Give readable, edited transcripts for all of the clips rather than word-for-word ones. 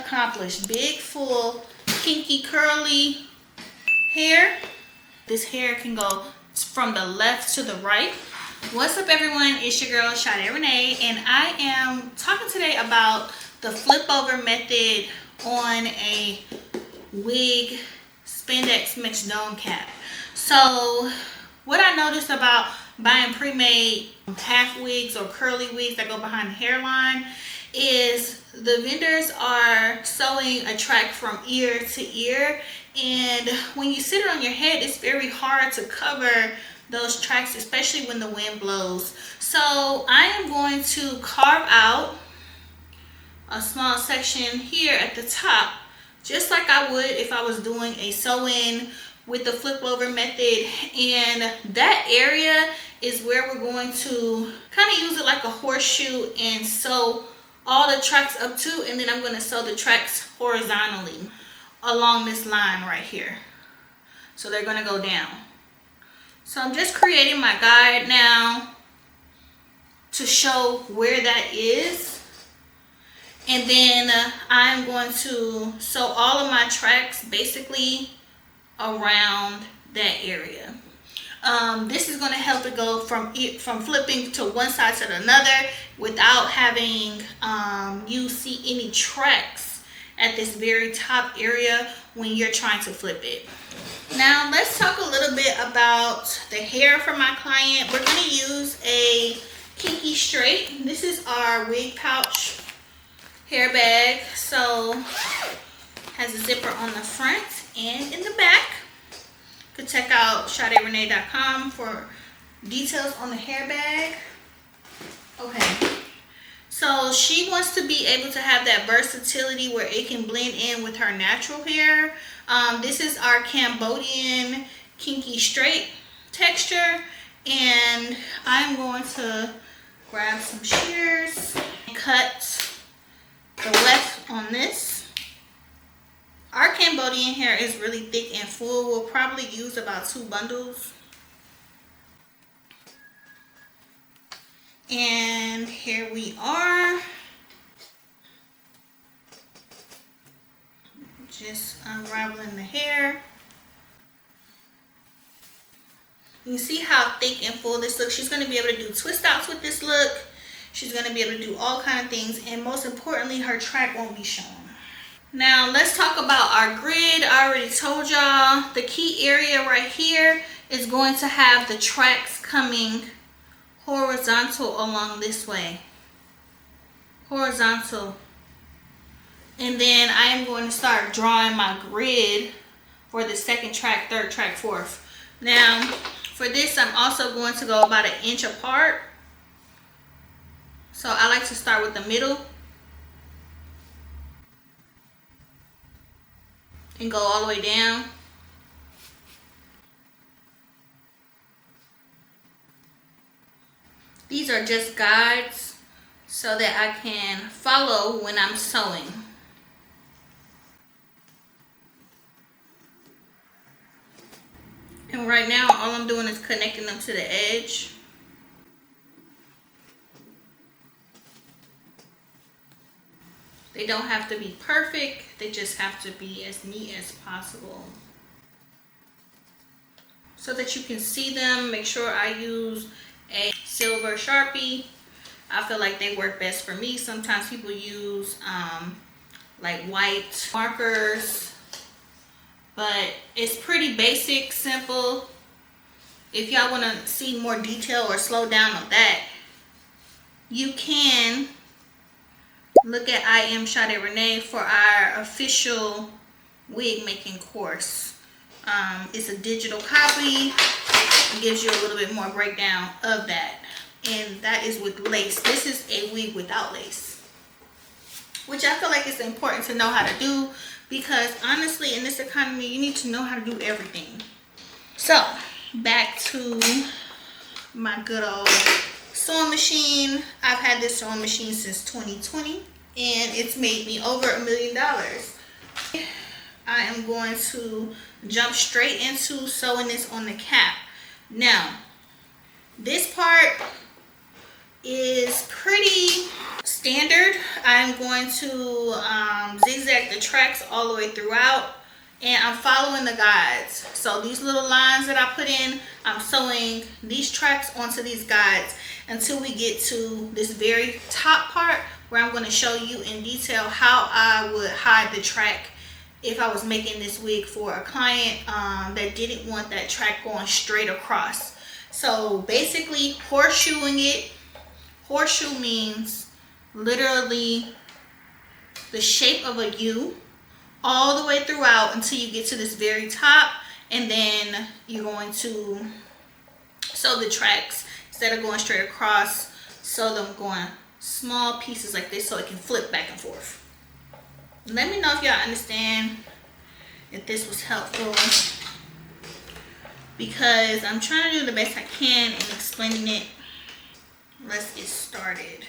accomplish. Big, full, kinky, curly hair. This hair can go from the left to the right. What's up, everyone? It's your girl Shadae Renee, and I am talking today about the flip over method on a wig spandex mixed dome cap. So what I noticed about buying pre-made half wigs or curly wigs that go behind the hairline is the vendors are sewing a track from ear to ear, and when you sit it on your head, it's very hard to cover those tracks, especially when the wind blows. So I am going to carve out a small section here at the top, just like I would if I was doing a sew-in with the flip over method, and that area is where we're going to kind of use it like a horseshoe and sew all the tracks up to, and then I'm going to sew the tracks horizontally along this line right here. So they're going to go down. So I'm just creating my guide now to show where that is, and then I'm going to sew all of my tracks basically around that area. This is going to help it go from flipping to one side to another without having you see any tracks at this very top area when you're trying to flip it. Now let's talk a little bit about the hair for my client. We're going to use a kinky straight. This is our wig pouch hair bag. So has a zipper on the front and in the back. You could check out ShadeRenee.com for details on the hair bag. Okay, so she wants to be able to have that versatility where it can blend in with her natural hair. This is our Cambodian kinky straight texture, and I'm going to grab some shears and cut the left on this. Our Cambodian hair is really thick and full. We'll probably use about 2 bundles. And here we are. Just unraveling the hair. You see how thick and full this looks. She's going to be able to do twist outs with this look. She's going to be able to do all kinds of things. And most importantly, her track won't be shown. Now let's talk about our grid. I already told y'all the key area right here is going to have the tracks coming horizontal along this way. Horizontal. And then I am going to start drawing my grid for the second track, third track, fourth. Now for this, I'm also going to go about 1 inch apart. So I like to start with the middle and go all the way down. These are just guides so that I can follow when I'm sewing. And right now, all I'm doing is connecting them to the edge. They don't have to be perfect, they just have to be as neat as possible. So that you can see them, make sure I use a silver Sharpie. I feel like they work best for me. Sometimes people use like white markers, but it's pretty basic, simple. If y'all want to see more detail or slow down on that, you can look at I Am Shadae Renee for our official wig making course. It's a digital copy. It gives you a little bit more breakdown of that. And that is with lace. This is a wig without lace, which I feel like it's important to know how to do, because honestly in this economy you need to know how to do everything. So back to my good old sewing machine. I've had this sewing machine since 2020 and it's made me over $1 million. I am going to jump straight into sewing this on the cap. Now this part is pretty standard. I'm going to zigzag the tracks all the way throughout, and I'm following the guides. So these little lines that I put in, I'm sewing these tracks onto these guides until we get to this very top part where I'm going to show you in detail how I would hide the track if I was making this wig for a client that didn't want that track going straight across. So basically horseshoeing it. Horseshoe means literally the shape of a U all the way throughout until you get to this very top, and then you're going to sew the tracks instead of going straight across. Sew them going small pieces like this so it can flip back and forth. Let me know if y'all understand, if this was helpful, because I'm trying to do the best I can in explaining it. Let's get started.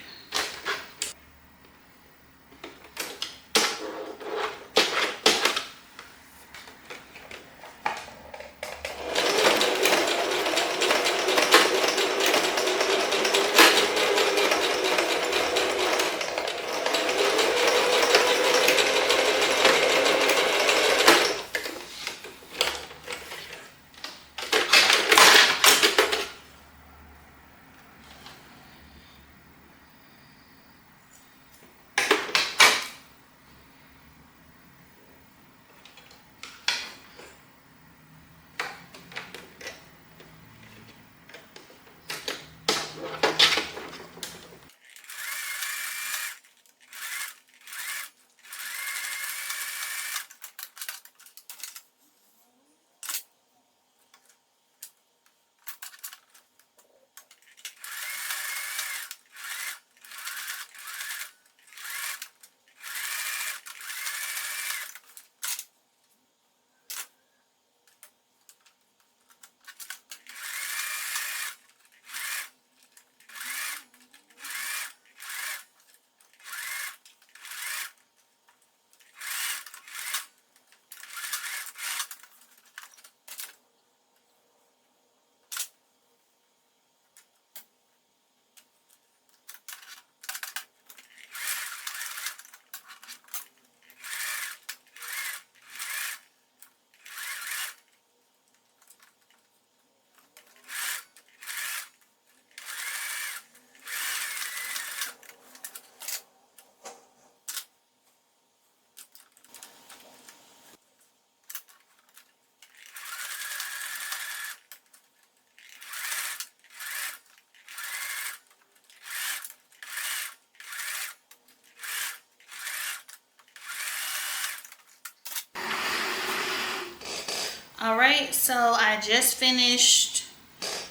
All right, so I just finished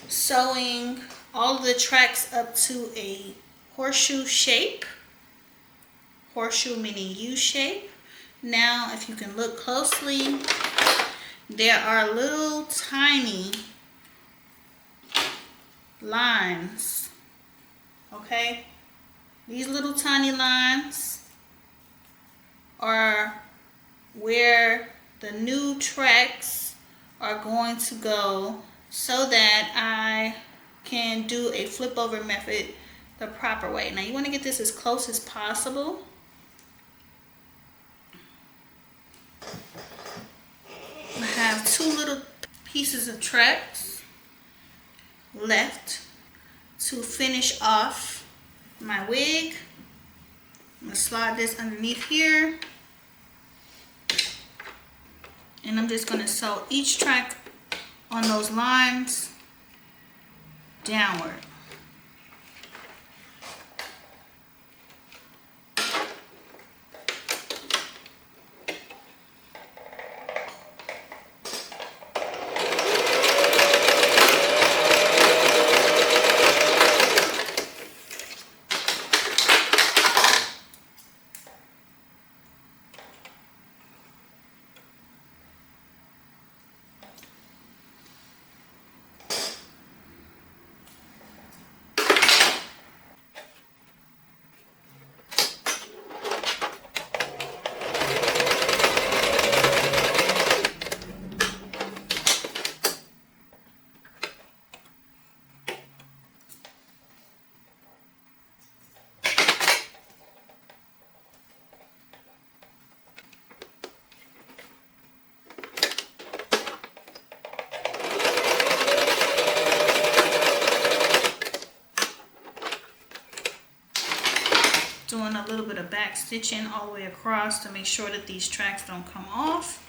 sewing all of the tracks up to a horseshoe shape. Horseshoe meaning U shape. Now, if you can look closely, there are little tiny lines, okay? These little tiny lines are where the new tracks are going to go so that I can do a flip over method the proper way. Now you want to get this as close as possible. I have two little pieces of tracks left to finish off my wig. I'm going to slide this underneath here. And I'm just going to sew each track on those lines downward. back stitching all the way across to make sure that these tracks don't come off.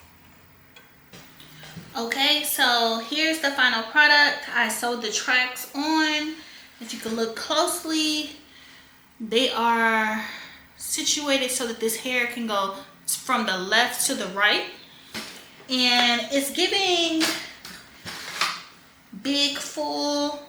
Okay, so here's the final product. I sewed the tracks on. If you can look closely, they are situated so that this hair can go from the left to the right. And it's giving big, full.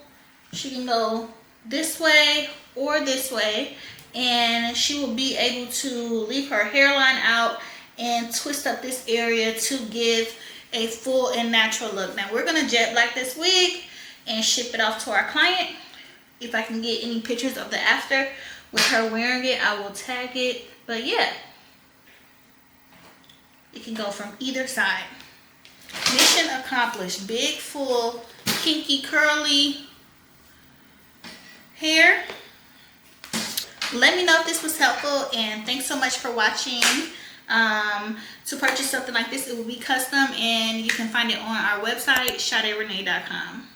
She can go this way or this way, and she will be able to leave her hairline out and twist up this area to give a full and natural look. Now we're gonna jet black this wig and ship it off to our client. If I can get any pictures of the after with her wearing it, I will tag it. But yeah, it can go from either side. Mission accomplished. Big, full, kinky, curly hair. Let me know if this was helpful, and thanks so much for watching. To purchase something like this, it will be custom, and you can find it on our website, ShadeRenee.com.